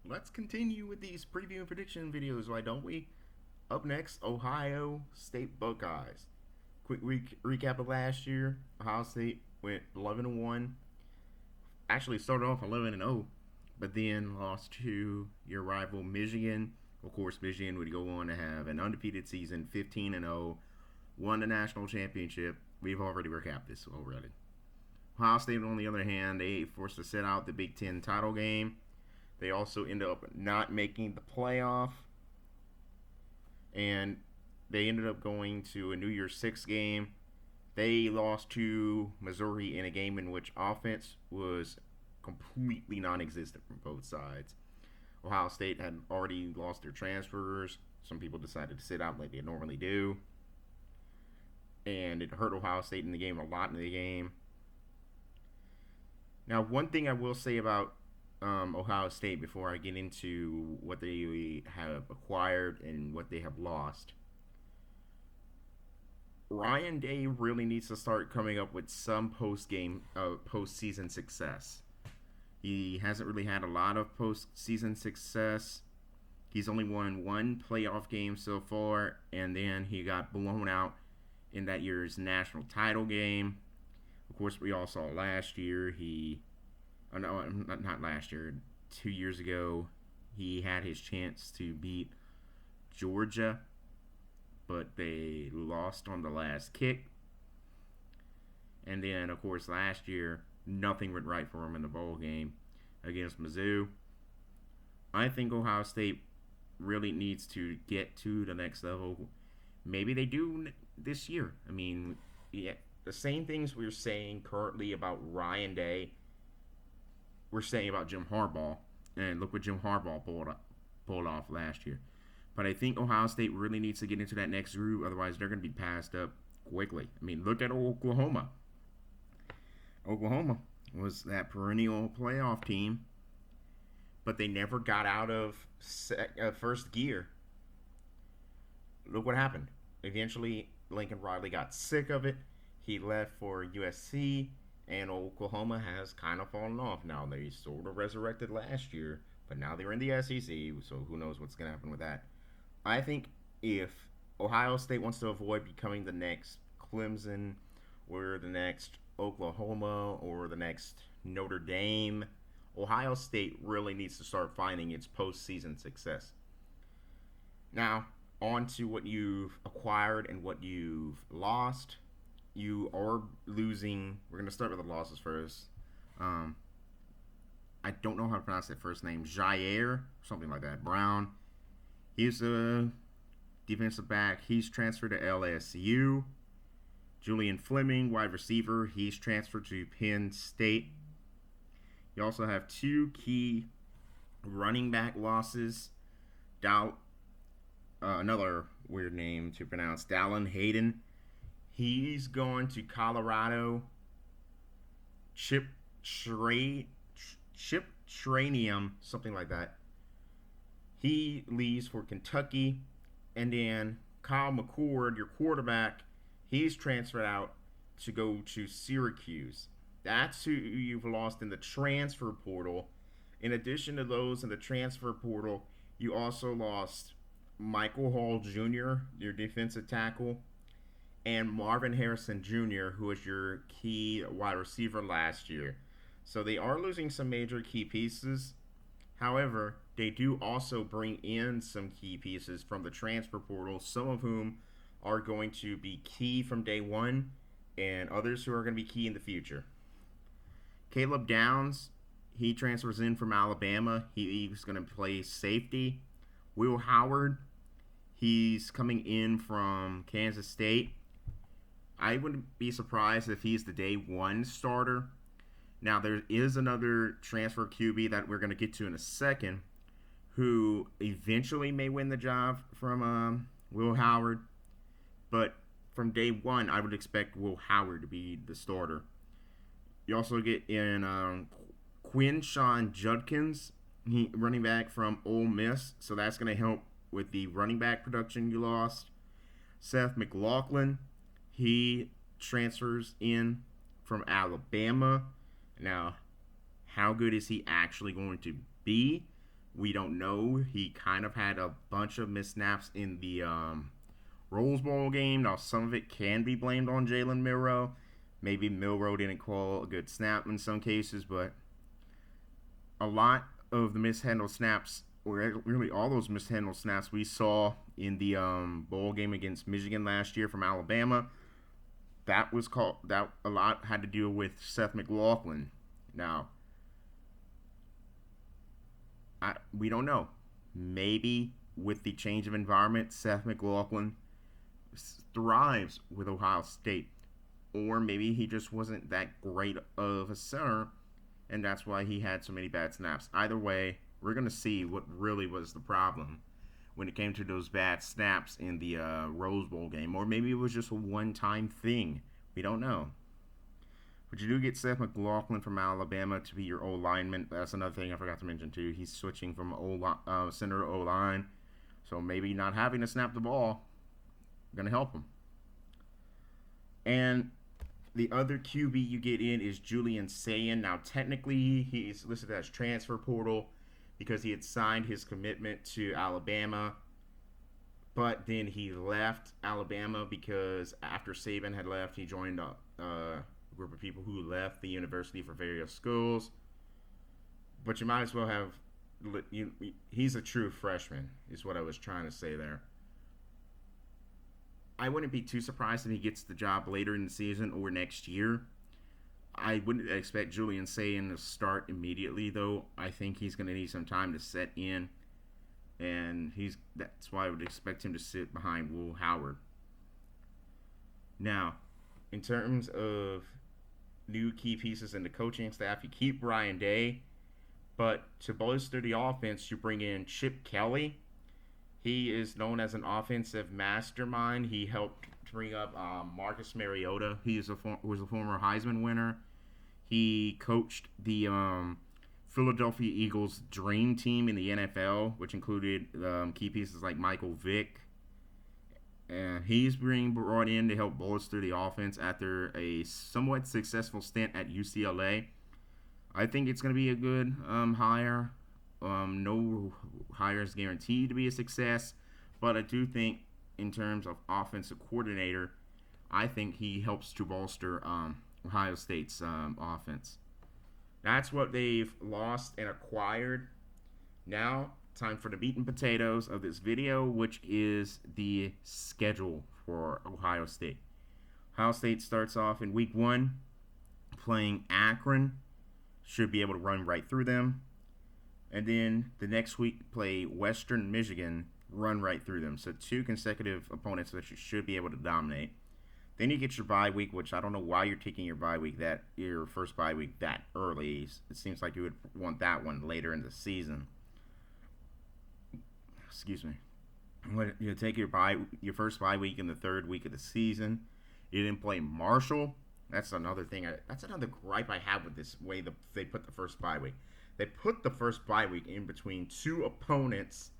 let's continue with these preview and prediction videos, why don't we? Up next, Ohio State Buckeyes. Quick recap of last year. Ohio State went 11-1. Actually started off 11-0, but then lost to your rival Michigan. Of course, Michigan would go on to have an undefeated season, 15-0, won the national championship. We've already recapped this already. Ohio State, on the other hand, they forced to sit out the Big Ten title game. They also ended up not making the playoff, and they ended up going to a New Year's Six game. They lost to Missouri in a game in which offense was completely non-existent from both sides. Ohio State had already lost their transfers. Some people decided to sit out like they normally do, and it hurt Ohio State in the game a lot in the game. Now, one thing I will say about Ohio State before I get into what they have acquired and what they have lost. Ryan Day really needs to start coming up with some postseason success. He hasn't really had a lot of postseason success. He's only won one playoff game so far, and then he got blown out in that year's national title game. Of course, we all saw last year no, not last year, 2 years ago, he had his chance to beat Georgia, but they lost on the last kick. And then, of course, last year, nothing went right for him in the bowl game against Mizzou. I think Ohio State really needs to get to the next level. Maybe they do this year. I mean, yeah, the same things we're saying currently about Ryan Day, we're saying about Jim Harbaugh. And look what Jim Harbaugh pulled off last year. But I think Ohio State really needs to get into that next groove. Otherwise, they're going to be passed up quickly. I mean, look at Oklahoma. Oklahoma was that perennial playoff team, but they never got out of first gear. Look what happened. Eventually, Lincoln Riley got sick of it. He left for USC, and Oklahoma has kind of fallen off. Now, they sort of resurrected last year, but now they're in the SEC, so who knows what's going to happen with that. I think if Ohio State wants to avoid becoming the next Clemson or the next Oklahoma or the next Notre Dame, Ohio State really needs to start finding its postseason success. Now, on to what you've acquired and what you've lost. You are losing. We're going to start with the losses first. I don't know how to pronounce that first name. Jair, something like that. Brown. He's a defensive back. He's transferred to LSU. Julian Fleming, wide receiver. He's transferred to Penn State. You also have two key running back losses. Another weird name to pronounce. Dallin Hayden. He's going to Colorado. Chip Tranium, something like that. He leaves for Kentucky. And then Kyle McCord, your quarterback, he's transferred out to go to Syracuse. That's who you've lost in the transfer portal. In addition to those in the transfer portal, you also lost Michael Hall Jr., your defensive tackle, and Marvin Harrison Jr., who was your key wide receiver last year. So they are losing some major key pieces. However, they do also bring in some key pieces from the transfer portal, some of whom are going to be key from day one, and others who are going to be key in the future. Caleb Downs, he transfers in from Alabama. He's going to play safety. Will Howard, he's coming in from Kansas State. I wouldn't be surprised if he's the day one starter. Now, there is another transfer QB that we're going to get to in a second who eventually may win the job from Will Howard. But from day one, I would expect Will Howard to be the starter. You also get in Quinshawn Judkins, running back from Ole Miss. So that's going to help with the running back production you lost. Seth McLaughlin, he transfers in from Alabama. Now, how good is he actually going to be? We don't know. He kind of had a bunch of missed snaps in the Rose Bowl game. Now, some of it can be blamed on Jalen Milroe. Maybe Milroe didn't call a good snap in some cases, but a lot of the mishandled snaps, or really all those mishandled snaps we saw in the bowl game against Michigan last year from Alabama, that was called, that a lot had to do with Seth McLaughlin. Now, we don't know. Maybe with the change of environment, Seth McLaughlin thrives with Ohio State. Or maybe he just wasn't that great of a center, and that's why he had so many bad snaps. Either way, we're going to see what really was the problem when it came to those bad snaps in the Rose Bowl game. Or maybe it was just a one-time thing. We don't know. But you do get Seth McLaughlin from Alabama to be your O-lineman. That's another thing I forgot to mention, too. He's switching from center to O-line. So maybe not having to snap the ball going to help him. And the other QB you get in is Julian Sayin. Now, technically, he's listed as transfer portal because he had signed his commitment to Alabama. But then he left Alabama because after Saban had left, he joined a group of people who left the university for various schools. But you might as well have... He's a true freshman, is what I was trying to say there. I wouldn't be too surprised if he gets the job later in the season or next year. I wouldn't expect Julian Sayin to start immediately, though. I think he's going to need some time to set in, and that's why I would expect him to sit behind Will Howard. Now, in terms of new key pieces in the coaching staff, you keep Ryan Day, but to bolster the offense, you bring in Chip Kelly. He is known as an offensive mastermind. He helped bring up Marcus Mariota. He was a former Heisman winner. He coached the Philadelphia Eagles' dream team in the NFL, which included key pieces like Michael Vick. And he's being brought in to help bolster the offense after a somewhat successful stint at UCLA. I think it's going to be a good hire. No hire is guaranteed to be a success, but I do think in terms of offensive coordinator, I think he helps to bolster Ohio State's offense. That's what they've lost and acquired. Now, time for the meat and potatoes of this video, which is the schedule for Ohio State. Ohio State starts off in week 1 playing Akron. Should be able to run right through them. And then the next week play Western Michigan, run right through them. So 2 consecutive opponents that you should be able to dominate. Then you get your bye week, which I don't know why you're taking your first bye week that early. It seems like you would want that one later in the season. Excuse me. You take your first bye week in the 3rd week of the season. You didn't play Marshall. That's another thing. That's another gripe I have with this way they put the first bye week. They put the first bye week in between 2 opponents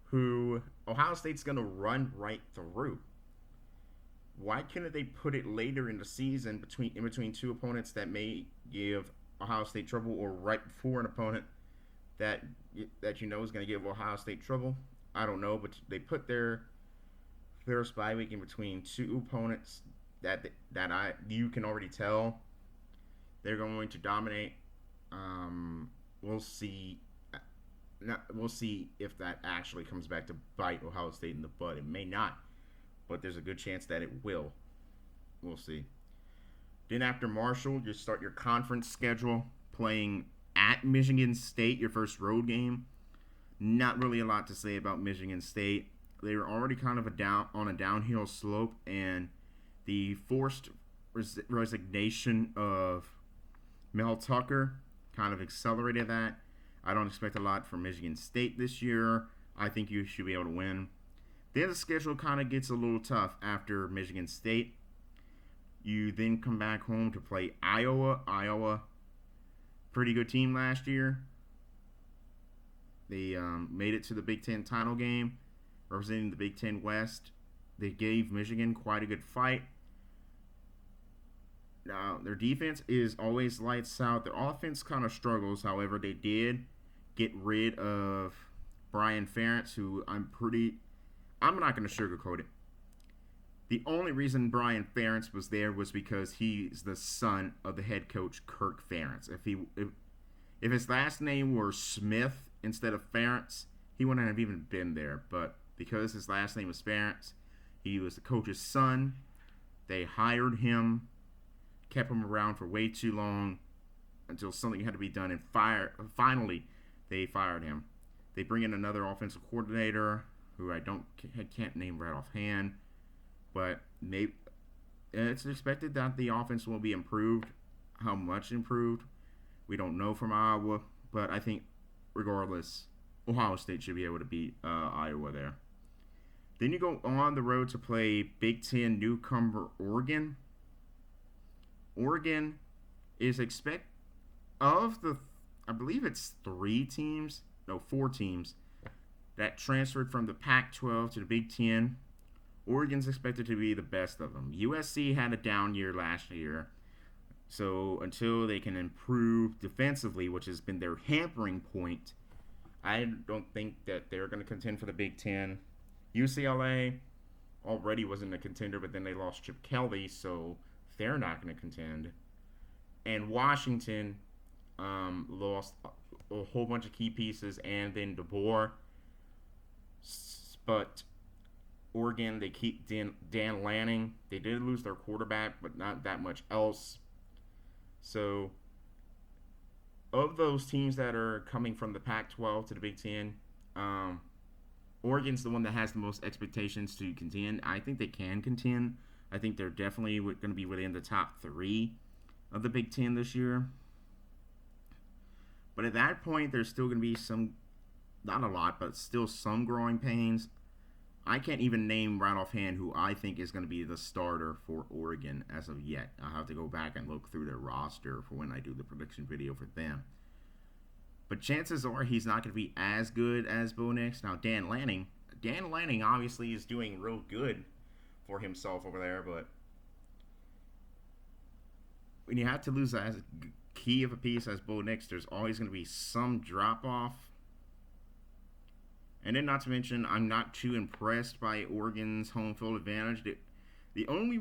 who Ohio State's going to run right through. Why couldn't they put it later in the season in between 2 opponents that may give Ohio State trouble, or right before an opponent that you know is going to give Ohio State trouble? I don't know, but they put their first bye week in between 2 opponents that you can already tell they're going to dominate. We'll see. We'll see if that actually comes back to bite Ohio State in the butt. It may not, but there's a good chance that it will. We'll see. Then after Marshall, you start your conference schedule playing at Michigan State, your first road game. Not really a lot to say about Michigan State. They were already kind of on a downhill slope, and the forced resignation of Mel Tucker kind of accelerated that. I don't expect a lot from Michigan State this year. I think you should be able to win. Then the schedule kind of gets a little tough after Michigan State. You then come back home to play Iowa. Iowa, pretty good team last year. They made it to the Big Ten title game, representing the Big Ten West. They gave Michigan quite a good fight. Now, their defense is always lights out. Their offense kind of struggles. However, they did get rid of Brian Ferentz, who I'm not going to sugarcoat it. The only reason Brian Ferentz was there was because he's the son of the head coach Kirk Ferentz. If his last name were Smith instead of Ferentz, he wouldn't have even been there. But because his last name was Ferentz, he was the coach's son. They hired him, kept him around for way too long until something had to be done, and finally they fired him. They bring in another offensive coordinator who I can't name right offhand, but it's expected that the offense will be improved. How much improved, we don't know from Iowa, but I think regardless, Ohio State should be able to beat Iowa there. Then you go on the road to play Big Ten newcomer Oregon. Oregon is I believe it's 4 teams that transferred from the Pac-12 to the Big Ten. Oregon's expected to be the best of them. USC had a down year last year, so until they can improve defensively, which has been their hampering point, I don't think that they're going to contend for the Big Ten. UCLA already wasn't a contender, but then they lost Chip Kelly, so they're not going to contend. And Washington lost a whole bunch of key pieces, and then DeBoer. But Oregon, they keep Dan Lanning. They did lose their quarterback, but not that much else. So, of those teams that are coming from the Pac-12 to the Big Ten, Oregon's the one that has the most expectations to contend. I think they can contend. I think they're definitely going to be within the top 3 of the Big Ten this year. But at that point, there's still going to be some, not a lot, but still some growing pains. I can't even name right offhand who I think is going to be the starter for Oregon as of yet. I'll have to go back and look through their roster for when I do the prediction video for them. But chances are he's not going to be as good as Bo Nix. Now, Dan Lanning obviously is doing real good for himself over there, but when you have to lose as key of a piece as Bo Nix, there's always going to be some drop-off. And then not to mention, I'm not too impressed by Oregon's home field advantage. The only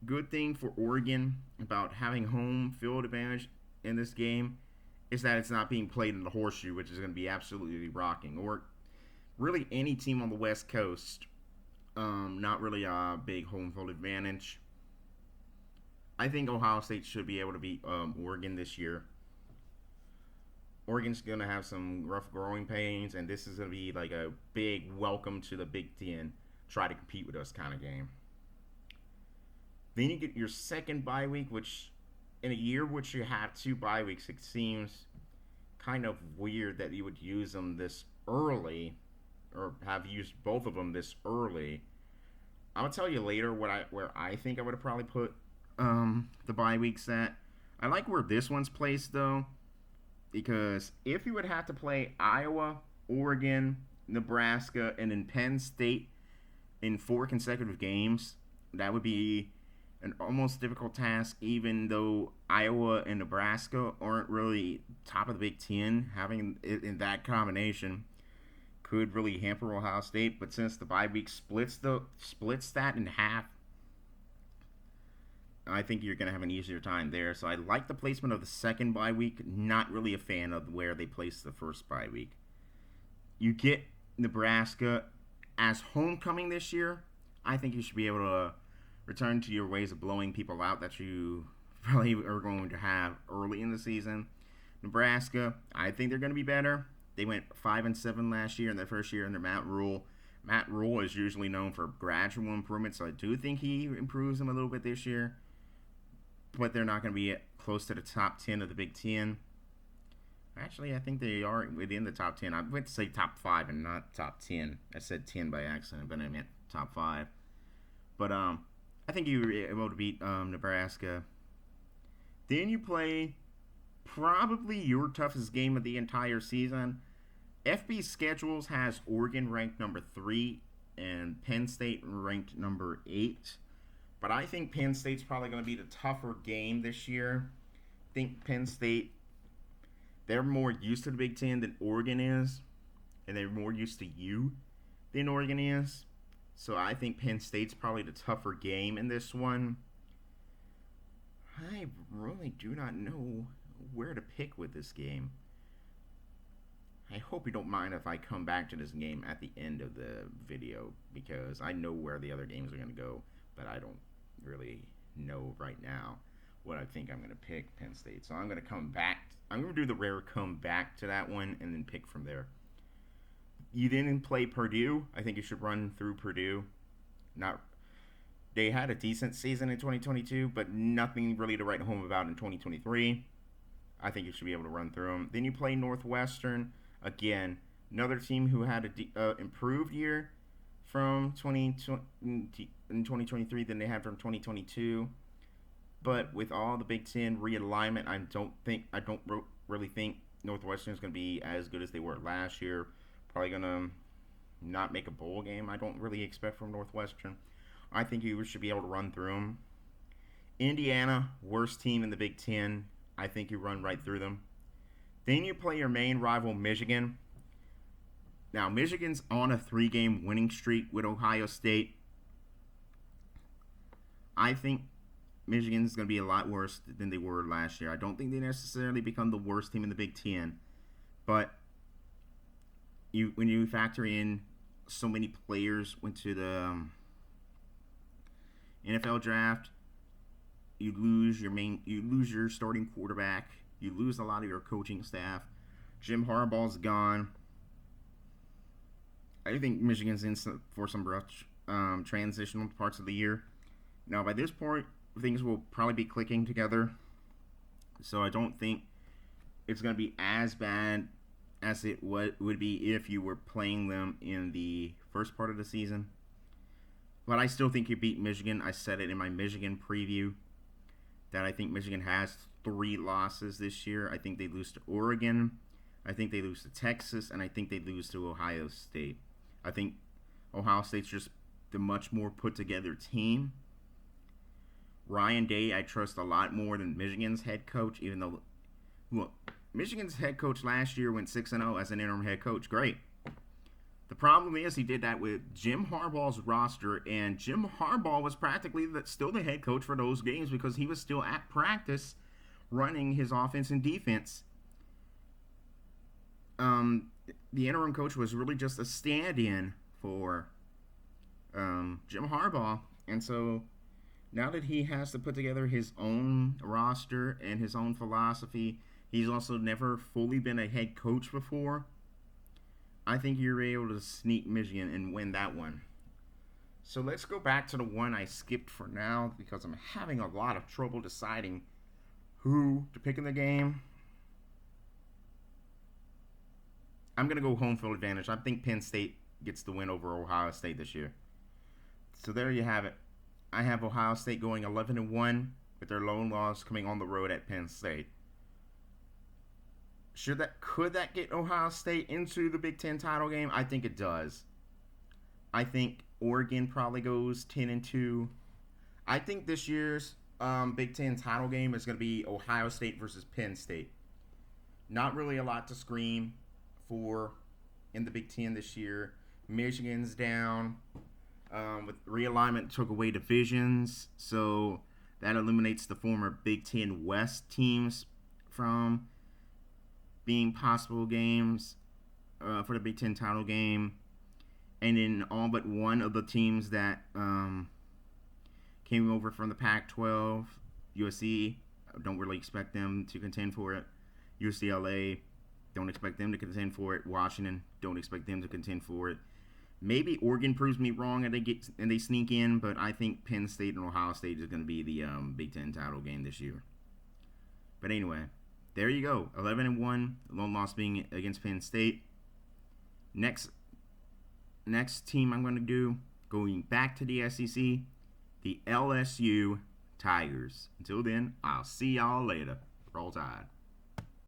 good thing for Oregon about having home field advantage in this game is that it's not being played in the horseshoe, which is going to be absolutely rocking. Or really any team on the West Coast, not really a big home field advantage. I think Ohio State should be able to beat Oregon this year. Oregon's going to have some rough growing pains, and this is going to be like a big welcome to the Big Ten, try to compete with us kind of game. Then you get your second bye week, which in a year which you have 2 bye weeks, it seems kind of weird that you would use them this early, or have used both of them this early. I'll tell you later where I think I would have probably put the bye weeks at. I like where this one's placed though, because if you would have to play Iowa, Oregon, Nebraska, and then Penn State in 4 consecutive games, that would be an almost difficult task, even though Iowa and Nebraska aren't really top of the Big Ten. Having it in that combination could really hamper Ohio State, but since the bye week splits that in half, I think you're going to have an easier time there. So I like the placement of the second bye week. Not really a fan of where they placed the first bye week. You get Nebraska as homecoming this year. I think you should be able to return to your ways of blowing people out that you probably are going to have early in the season. Nebraska, I think they're going to be better. They went 5-7 last year in their first year under Matt Rule. Matt Rule is usually known for gradual improvement, so I do think he improves them a little bit this year. But they're not going to be close to the top 10 of the Big Ten. Actually, I think they are within the top 10. I went to say top 5 and not top 10. I said 10 by accident, but I meant top 5. But I think you were able to beat Nebraska. Then you play probably your toughest game of the entire season. FB Schedules has Oregon ranked number 3 and Penn State ranked number 8. But I think Penn State's probably going to be the tougher game this year. I think Penn State they're more used to the Big Ten than Oregon is, and they're more used to you than Oregon is. So I think Penn State's probably the tougher game in this one. I really do not know where to pick with this game. I hope you don't mind if I come back to this game at the end of the video, because I know where the other games are going to go, but I don't really know right now what I think I'm going to pick Penn State. So I'm going to come back. I'm going to do the rare come back to that one and then pick from there. You didn't play Purdue. I think you should run through Purdue. They had a decent season in 2022, but nothing really to write home about in 2023. I think you should be able to run through them. Then you play Northwestern. Again, another team who had an improved year from 2023 than they had from 2022. But with all the Big Ten realignment, I don't really think Northwestern is going to be as good as they were last year. Probably going to not make a bowl game. I don't really expect from Northwestern. I think you should be able to run through them. Indiana, worst team in the Big Ten. I think you run right through them. Then you play your main rival, Michigan. Now, Michigan's on a 3-game winning streak with Ohio State. I think Michigan's going to be a lot worse than they were last year. I don't think they necessarily become the worst team in the Big Ten. But when you factor in so many players went to the NFL draft, you lose your starting quarterback. You lose a lot of your coaching staff. Jim Harbaugh's gone. I think Michigan's in for some rough transitional parts of the year. Now, by this point, things will probably be clicking together. So I don't think it's going to be as bad as it would be if you were playing them in the first part of the season. But I still think you beat Michigan. I said it in my Michigan preview that I think Michigan has 3 losses this year. I think they lose to Oregon. I think they lose to Texas. And I think they lose to Ohio State. I think Ohio State's just the much more put-together team. Ryan Day, I trust a lot more than Michigan's head coach, even though, look, Michigan's head coach last year went 6-0 as an interim head coach. Great. The problem is he did that with Jim Harbaugh's roster, and Jim Harbaugh was practically still the head coach for those games because he was still at practice running his offense and defense. The interim coach was really just a stand-in for Jim Harbaugh, and so now that he has to put together his own roster and his own philosophy, he's also never fully been a head coach before. I think you're able to sneak Michigan and win that one. So let's go back to the one I skipped for now because I'm having a lot of trouble deciding who to pick in the game. I'm going to go home field advantage. I think Penn State gets the win over Ohio State this year. So there you have it. I have Ohio State going 11-1 with their lone loss coming on the road at Penn State. Could that get Ohio State into the Big Ten title game? I think it does. I think Oregon probably goes 10-2. I think this year's Big Ten title game is going to be Ohio State versus Penn State. Not really a lot to scream for in the Big Ten this year. Michigan's down. With realignment, took away divisions, so that eliminates the former Big Ten West teams from being possible games for the Big Ten title game. And then all but one of the teams that came over from the Pac-12, USC, don't really expect them to contend for it. UCLA, don't expect them to contend for it. Washington, don't expect them to contend for it. Maybe Oregon proves me wrong and they sneak in, but I think Penn State and Ohio State is going to be the Big Ten title game this year. But anyway, there you go. 11-1, lone loss being against Penn State. Next team I'm going to do, going back to the SEC, the LSU Tigers. Until then, I'll see y'all later. Roll Tide.